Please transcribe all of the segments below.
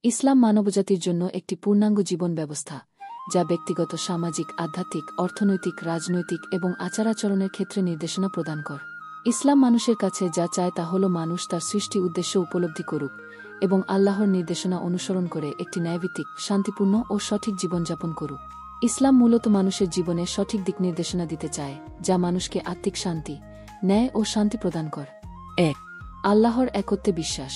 ইসলাম মানবজাতির জন্য একটি পূর্ণাঙ্গ জীবন ব্যবস্থা, যা ব্যক্তিগত, সামাজিক, আধ্যাত্মিক, অর্থনৈতিক, রাজনৈতিক এবং আচার-আচরণের ক্ষেত্রে নির্দেশনা প্রদান করে। ইসলাম মানুষের কাছে যা চায় তা হল মানুষ তার সৃষ্টি উদ্দেশ্য উপলব্ধি করুক এবং আল্লাহর নির্দেশনা অনুসরণ করে একটি ন্যায়ভিত্তিক, শান্তিপূর্ণ ও সঠিক জীবনযাপন করুক। ইসলাম মূলত মানুষের জীবনে সঠিক দিক নির্দেশনা দিতে চায়, যা মানুষকে আত্মিক শান্তি, ন্যায় ও শান্তি প্রদান করে। ১. আল্লাহর একত্বে বিশ্বাস।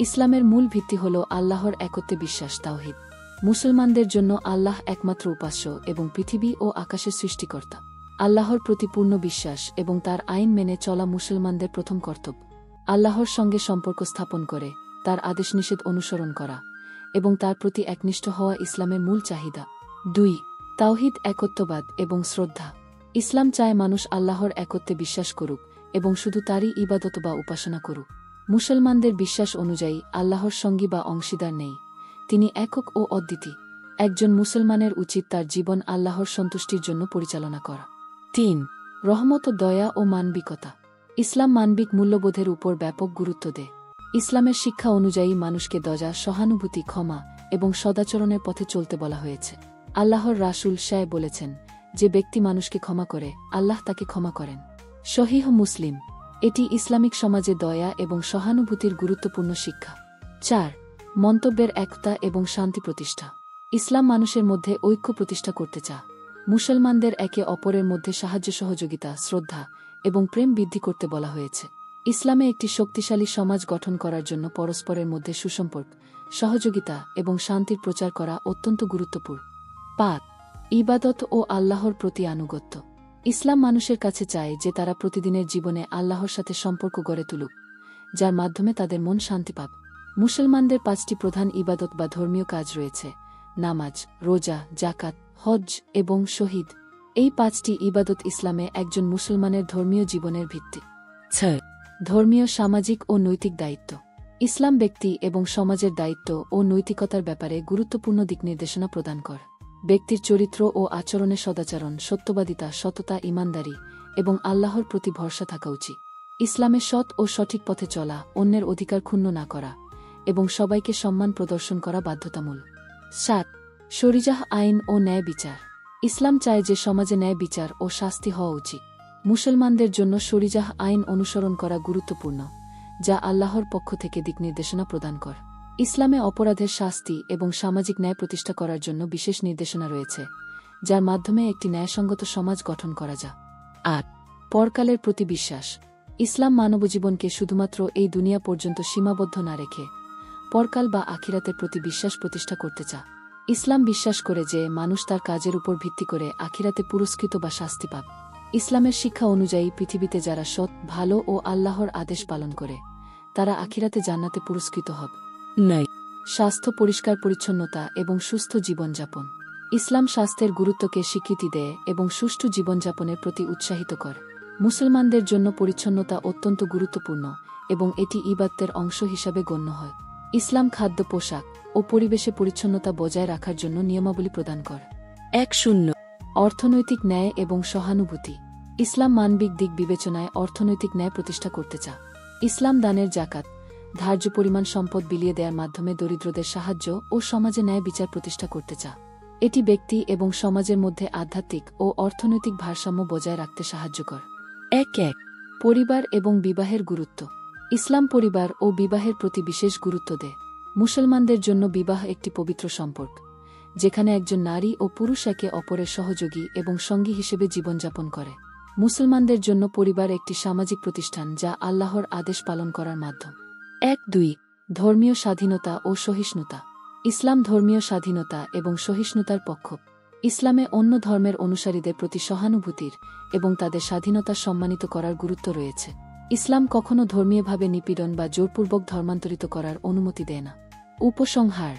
ইসলামের মূল ভিত্তি হল আল্লাহর একত্বে বিশ্বাস, তাওহীদ। মুসলমানদের জন্য আল্লাহ একমাত্র উপাস্য এবং পৃথিবী ও আকাশের সৃষ্টিকর্তা। আল্লাহর প্রতি পূর্ণ বিশ্বাস এবং তার আইন মেনে চলা মুসলমানদের প্রথম কর্তব্য। আল্লাহর সঙ্গে সম্পর্ক স্থাপন করে তার আদেশ নিষেধ অনুসরণ করা এবং তার প্রতি একনিষ্ঠ হওয়া ইসলামের মূল চাহিদা। ২. তাওহীদ, একত্ববাদ এবং শ্রদ্ধা। ইসলাম চায় মানুষ আল্লাহর একত্বে বিশ্বাস করুক এবং শুধু তারই ইবাদত বা উপাসনা করুক। মুসলমানদের বিশ্বাস অনুযায়ী আল্লাহর সঙ্গী বা অংশীদার নেই, তিনি একক ও অদ্বিতীয়। একজন মুসলমানের উচিত তার জীবন আল্লাহর সন্তুষ্টির জন্য পরিচালনা করা। ৩. রহমত, দয়া ও মানবিকতা। ইসলাম মানবিক মূল্যবোধের উপর ব্যাপক গুরুত্ব দেয়। ইসলামের শিক্ষা অনুযায়ী মানুষকে দয়া, সহানুভূতি, ক্ষমা এবং সদাচরণের পথে চলতে বলা হয়েছে। আল্লাহর রাসূল বলেছেন, যে ব্যক্তি মানুষকে ক্ষমা করে, আল্লাহ তাকে ক্ষমা করেন। সহিহ মুসলিম। এটি ইসলামিক সমাজে দয়া এবং সহানুভূতির গুরুত্বপূর্ণ শিক্ষা। ৪. মন্তব্যের একতা এবং শান্তি প্রতিষ্ঠা। ইসলাম মানুষের মধ্যে ঐক্য প্রতিষ্ঠা করতে চায়। মুসলমানদের একে অপরের মধ্যে সাহায্য, সহযোগিতা, শ্রদ্ধা এবং প্রেম বৃদ্ধি করতে বলা হয়েছে। ইসলামে একটি শক্তিশালী সমাজ গঠন করার জন্য পরস্পরের মধ্যে সুসম্পর্ক, সহযোগিতা এবং শান্তির প্রচার করা অত্যন্ত গুরুত্বপূর্ণ। ৫. ইবাদত ও আল্লাহর প্রতি আনুগত্য। ইসলাম মানুষের কাছে চায় যে তারা প্রতিদিনের জীবনে আল্লাহর সাথে সম্পর্ক গড়ে তুলুক, যার মাধ্যমে তাদের মন শান্তি পাবে। মুসলমানদের ৫টি প্রধান ইবাদত বা ধর্মীয় কাজ রয়েছে: নামাজ, রোজা, জাকাত, হজ্জ এবং শহীদ। এই ৫টি ইবাদত ইসলামে একজন মুসলমানের ধর্মীয় জীবনের ভিত্তি। ৬. ধর্মীয়, সামাজিক ও নৈতিক দায়িত্ব। ইসলাম ব্যক্তি এবং সমাজের দায়িত্ব ও নৈতিকতার ব্যাপারে গুরুত্বপূর্ণ দিক নির্দেশনা প্রদান করে। ব্যক্তির চরিত্র ও আচরণে সদাচরণ, সত্যবাদিতা, সততা, ঈমানদারি এবং আল্লাহর প্রতি ভরসা থাকা উচিত। ইসলামে সৎ ও সঠিক পথে চলা, অন্যের অধিকার ক্ষুণ্ণ না করা এবং সবাইকে সম্মান প্রদর্শন করা বাধ্যতামূলক। ৭. শরিয়াহ, আইন ও ন্যায় বিচার। ইসলাম চায় যে সমাজে ন্যায় বিচার ও শাস্তি হওয়া উচিত। মুসলমানদের জন্য শরিয়াহ আইন অনুসরণ করা গুরুত্বপূর্ণ, যা আল্লাহর পক্ষ থেকে দিক নির্দেশনা প্রদান করে। ইসলামে অপরাধের শাস্তি এবং সামাজিক ন্যায় প্রতিষ্ঠা করার জন্য বিশেষ নির্দেশনা রয়েছে, যার মাধ্যমে একটি ন্যায়সঙ্গত সমাজ গঠন করা যায়। ৮. পরকালের প্রতি বিশ্বাস। ইসলাম মানবজীবনকে শুধুমাত্র এই দুনিয়া পর্যন্ত সীমাবদ্ধ না রেখে পরকাল বা আখিরাতের প্রতি বিশ্বাস প্রতিষ্ঠা করতে চায়। ইসলাম বিশ্বাস করে যে মানুষ তার কাজের উপর ভিত্তি করে আখিরাতে পুরস্কৃত বা শাস্তি পাবে। ইসলামের শিক্ষা অনুযায়ী পৃথিবীতে যারা সৎ, ভালো ও আল্লাহর আদেশ পালন করে, তারা আখিরাতে জান্নাতে পুরস্কৃত হবে। ৯. স্বাস্থ্য, পরিষ্কার পরিচ্ছন্নতা এবং সুস্থ জীবনযাপন। ইসলাম স্বাস্থ্যের গুরুত্বকে স্বীকৃতি দেয় এবং সুষ্ঠু জীবনযাপনের প্রতি উৎসাহিত করে। মুসলমানদের জন্য পরিচ্ছন্নতা অত্যন্ত গুরুত্বপূর্ণ এবং এটি ইবাদতের অংশ হিসাবে গণ্য হয়। ইসলাম খাদ্য, পোশাক ও পরিবেশে পরিচ্ছন্নতা বজায় রাখার জন্য নিয়মাবলী প্রদান করে। ১. অর্থনৈতিক ন্যায় এবং সহানুভূতি। ইসলাম মানবিক দিক বিবেচনায় অর্থনৈতিক ন্যায় প্রতিষ্ঠা করতে চায়। ইসলাম দানের, জাকাত, ধার্য পরিমাণ সম্পদ বিলিয়ে দেওয়ার মাধ্যমে দরিদ্রদের সাহায্য ও সমাজে ন্যায় বিচার প্রতিষ্ঠা করতে চায়। এটি ব্যক্তি এবং সমাজের মধ্যে আধ্যাত্মিক ও অর্থনৈতিক ভারসাম্য বজায় রাখতে সাহায্য করে। ১. পরিবার এবং বিবাহের গুরুত্ব। ইসলাম পরিবার ও বিবাহের প্রতি বিশেষ গুরুত্ব দেয়। মুসলমানদের জন্য বিবাহ একটি পবিত্র সম্পর্ক, যেখানে একজন নারী ও পুরুষ একে অপরের সহযোগী এবং সঙ্গী হিসেবে জীবনযাপন করে। মুসলমানদের জন্য পরিবার একটি সামাজিক প্রতিষ্ঠান, যা আল্লাহর আদেশ পালন করার মাধ্যম। ১. ধর্মীয় স্বাধীনতা ও সহিষ্ণুতা। ইসলাম ধর্মীয় স্বাধীনতা এবং সহিষ্ণুতার পক্ষ। ইসলামে অন্য ধর্মের অনুসারীদের প্রতি সহানুভূতির এবং তাদের স্বাধীনতা সম্মানিত করার গুরুত্ব রয়েছে। ইসলাম কখনও ধর্মীয়ভাবে নিপীড়ন বা জোরপূর্বক ধর্মান্তরিত করার অনুমতি দেয় না। উপসংহার: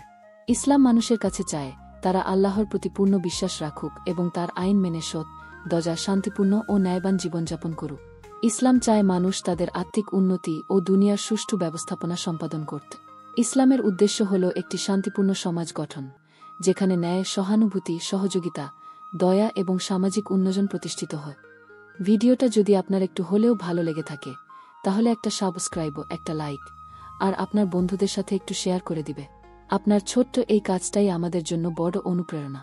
ইসলাম মানুষের কাছে চায় তারা আল্লাহর প্রতি পূর্ণ বিশ্বাস রাখুক এবং তার আইন মেনে সৎ, দয়া, শান্তিপূর্ণ ও ন্যায়বান জীবনযাপন করুক। ইসলাম চায় মানুষ তাদের আত্মিক উন্নতি ও দুনিয়ার সুষ্ঠু ব্যবস্থাপনা সম্পাদন করতে। ইসলামের উদ্দেশ্য হল একটি শান্তিপূর্ণ সমাজ গঠন, যেখানে ন্যায়, সহানুভূতি, সহযোগিতা, দয়া এবং সামাজিক উন্নয়ন প্রতিষ্ঠিত হয়। ভিডিওটা যদি আপনার একটু হলেও ভালো লেগে থাকে, তাহলে একটা সাবস্ক্রাইব, একটা লাইক আর আপনার বন্ধুদের সাথে একটু শেয়ার করে দিবে। আপনার ছোট্ট এই কাজটাই আমাদের জন্য বড় অনুপ্রেরণা।